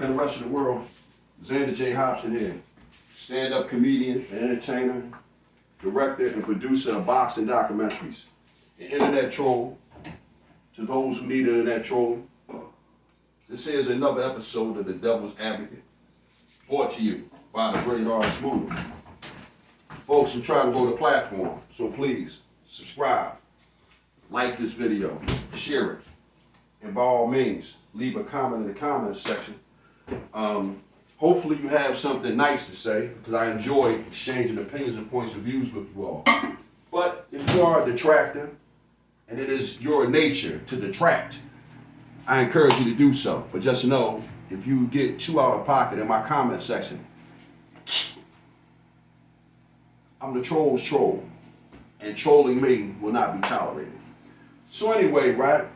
America and the rest of the world. Xander J. Hobson here. Stand-up comedian, entertainer, director, and producer of boxing documentaries. An internet troll. To those who need internet trolling, this is another episode of The Devil's Advocate, brought to you by the great artist movement. Folks are trying to grow the platform, so please subscribe, like this video, share it, and by all means, leave a comment in the comments section. Hopefully you have something nice to say, because I enjoy exchanging opinions and points of views with you all. But if you are a detractor, and it is your nature to detract, I encourage you to do so. But just know, if you get too out of pocket in my comment section, I'm the troll's troll, and trolling me will not be tolerated. So anyway, right, I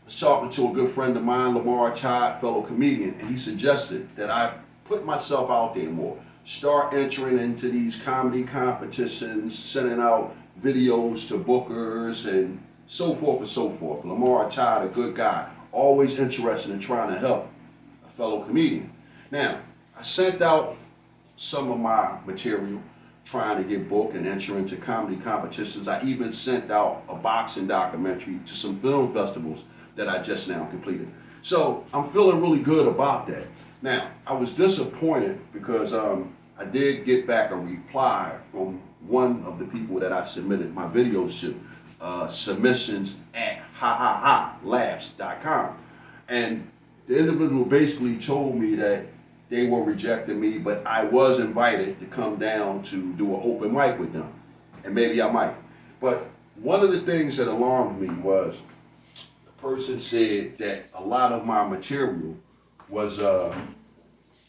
was talking to a good friend of mine, Lamar Chad, fellow comedian, and he suggested that I put myself out there more, start entering into these comedy competitions, sending out videos to bookers and so forth and so forth. Lamar Chad, a good guy, always interested in trying to help a fellow comedian. Now, I sent out some of my material trying to get booked and enter into comedy competitions. I even sent out a boxing documentary to some film festivals that I just now completed. So I'm feeling really good about that. Now, I was disappointed because I did get back a reply from one of the people that I submitted my videos to, submissions at hahahalabs.com. And the individual basically told me that they were rejecting me, but I was invited to come down to do an open mic with them. And maybe I might. But one of the things that alarmed me was the person said that a lot of my material was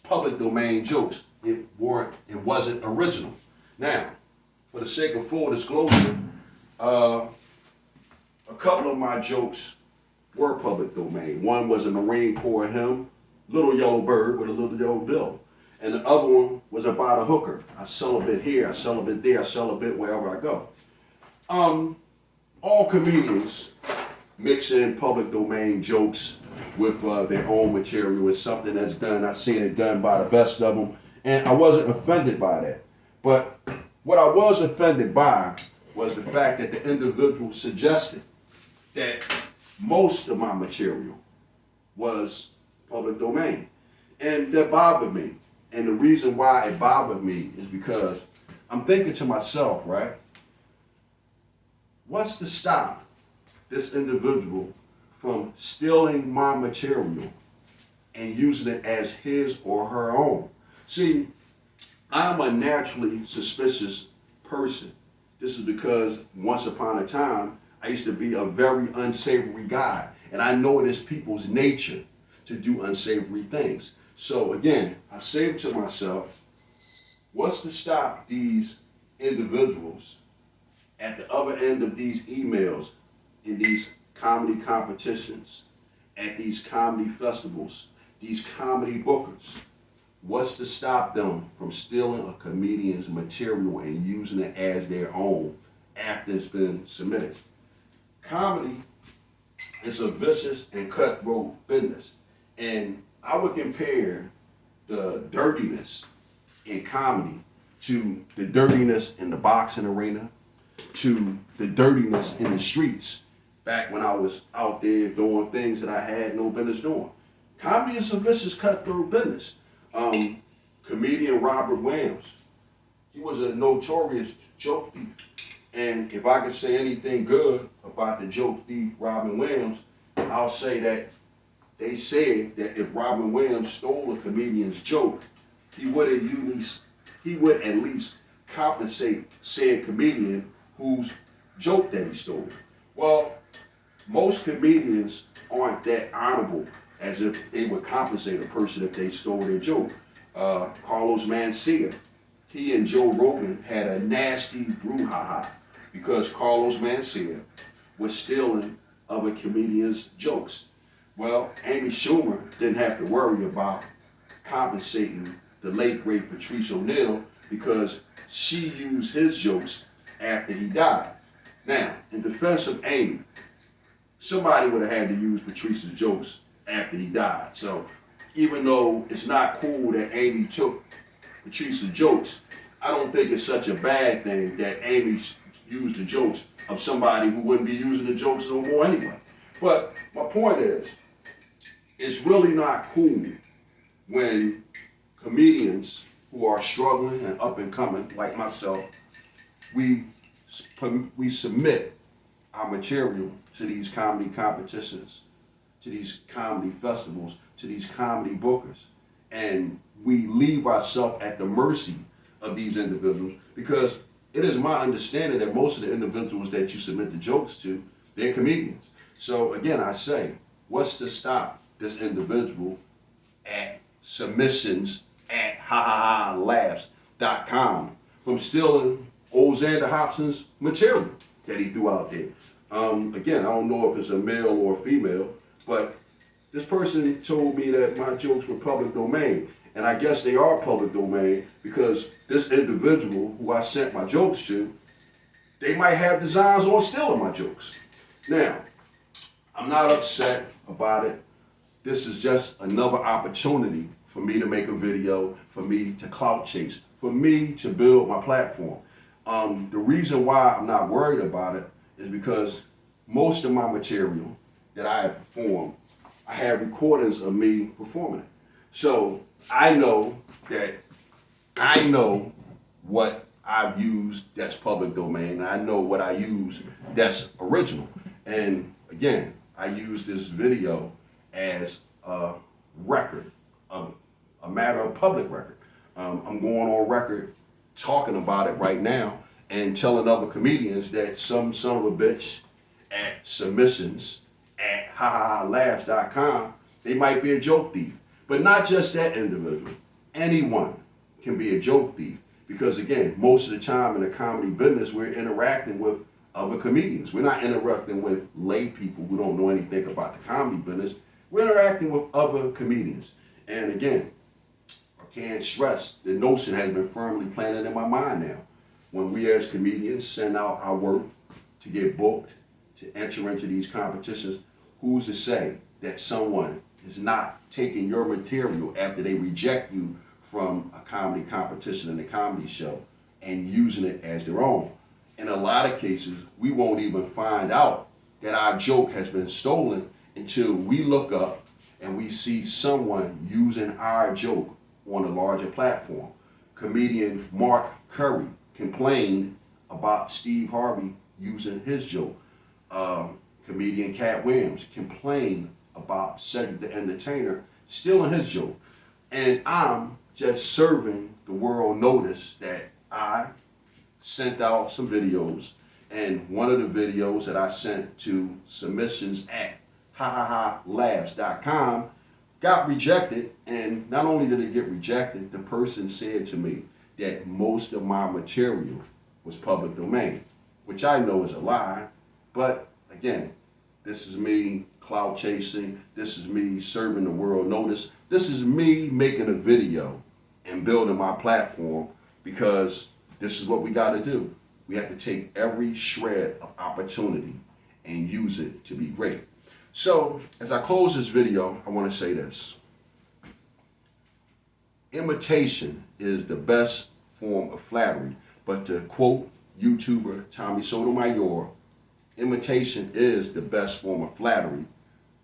public domain jokes. It wasn't original. Now, for the sake of full disclosure, a couple of my jokes were public domain. One was a Marine Corps hymn, Little Yellow Bird with a little yellow bill. And the other one was about a hooker. I sell a bit here, I sell a bit there, I sell a bit wherever I go. All comedians mix in public domain jokes with their own material. It's something that's done. I've seen it done by the best of them. And I wasn't offended by that. But what I was offended by was the fact that the individual suggested that most of my material was public domain. And that bothered me. And the reason why it bothered me is because I'm thinking to myself, right? What's to stop this individual from stealing my material and using it as his or her own? See, I'm a naturally suspicious person. This is because once upon a time, I used to be a very unsavory guy. And I know it is people's nature to do unsavory things. So again, I've said to myself, what's to stop these individuals at the other end of these emails, in these comedy competitions, at these comedy festivals, these comedy bookers? What's to stop them from stealing a comedian's material and using it as their own after it's been submitted? Comedy is a vicious and cutthroat business. And I would compare the dirtiness in comedy to the dirtiness in the boxing arena, to the dirtiness in the streets back when I was out there doing things that I had no business doing. Comedy is a vicious cutthroat business. Comedian Robert Williams, he was a notorious joke thief. And if I could say anything good about the joke thief Robin Williams, I'll say that they said that if Robin Williams stole a comedian's joke, he would at least compensate said comedian whose joke that he stole. Well, most comedians aren't that honorable as if they would compensate a person if they stole their joke. Carlos Mencia, he and Joe Rogan had a nasty brouhaha because Carlos Mencia was stealing other comedians' jokes. Well, Amy Schumer didn't have to worry about compensating the late great Patrice O'Neal because she used his jokes after he died. Now, in defense of Amy, somebody would have had to use Patrice's jokes after he died. So even though it's not cool that Amy took Patrice's jokes, I don't think it's such a bad thing that Amy used the jokes of somebody who wouldn't be using the jokes no more anyway. But my point is, it's really not cool when comedians who are struggling and up and coming, like myself, we submit our material to these comedy competitions, to these comedy festivals, to these comedy bookers, and we leave ourselves at the mercy of these individuals, because it is my understanding that most of the individuals that you submit the jokes to, they're comedians. So again, I say, what's to stop this individual at submissions at HaHaHaLabs.com from stealing old Xander Hobson's material that he threw out there? Again, I don't know if it's a male or a female, but this person told me that my jokes were public domain. And I guess they are public domain because this individual who I sent my jokes to, they might have designs on stealing my jokes. Now, I'm not upset about it. This is just another opportunity for me to make a video, for me to clout chase, for me to build my platform. The reason why I'm not worried about it is because most of my material that I have performed, I have recordings of me performing it. So I know what I've used that's public domain, and I know what I use that's original. And again, I use this video as a record, a matter of public record. I'm going on record talking about it right now and telling other comedians that some son of a bitch at submissions at HaHaLabs.com, they might be a joke thief. But not just that individual. Anyone can be a joke thief. Because again, most of the time in the comedy business, we're interacting with other comedians. We're not interacting with lay people who don't know anything about the comedy business. We're interacting with other comedians. And again, I can't stress, the notion has been firmly planted in my mind now. When we as comedians send out our work to get booked, to enter into these competitions, who's to say that someone is not taking your material after they reject you from a comedy competition and a comedy show and using it as their own? In a lot of cases, we won't even find out that our joke has been stolen until we look up and we see someone using our joke on a larger platform. Comedian Mark Curry complained about Steve Harvey using his joke. Comedian Cat Williams complained about Cedric the Entertainer stealing his joke. And I'm just serving the world notice that I sent out some videos, and one of the videos that I sent to submissions at HaHaHaLabs.com got rejected. And not only did it get rejected, the person said to me that most of my material was public domain, which I know is a lie. But again, this is me clout chasing. This is me serving the world notice. This is me making a video and building my platform, because this is what we got to do. We have to take every shred of opportunity and use it to be great. So as I close this video, I want to say this. Imitation is the best form of flattery, but to quote YouTuber Tommy Sotomayor, imitation is the best form of flattery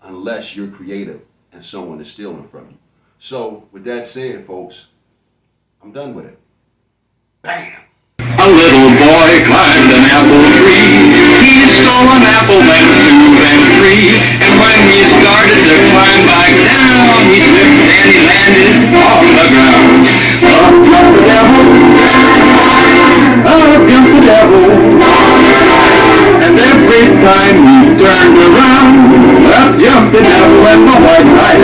unless you're creative and someone is stealing from you. So with that said, folks, I'm done with it. Bam! A little boy climbed an apple tree. He stole an apple, then two, then three. And when he started to climb back down, he slipped and he landed on the ground. Up jumped the devil. Up jumped the devil. And every time he turned around, up jumped the devil and the white knight.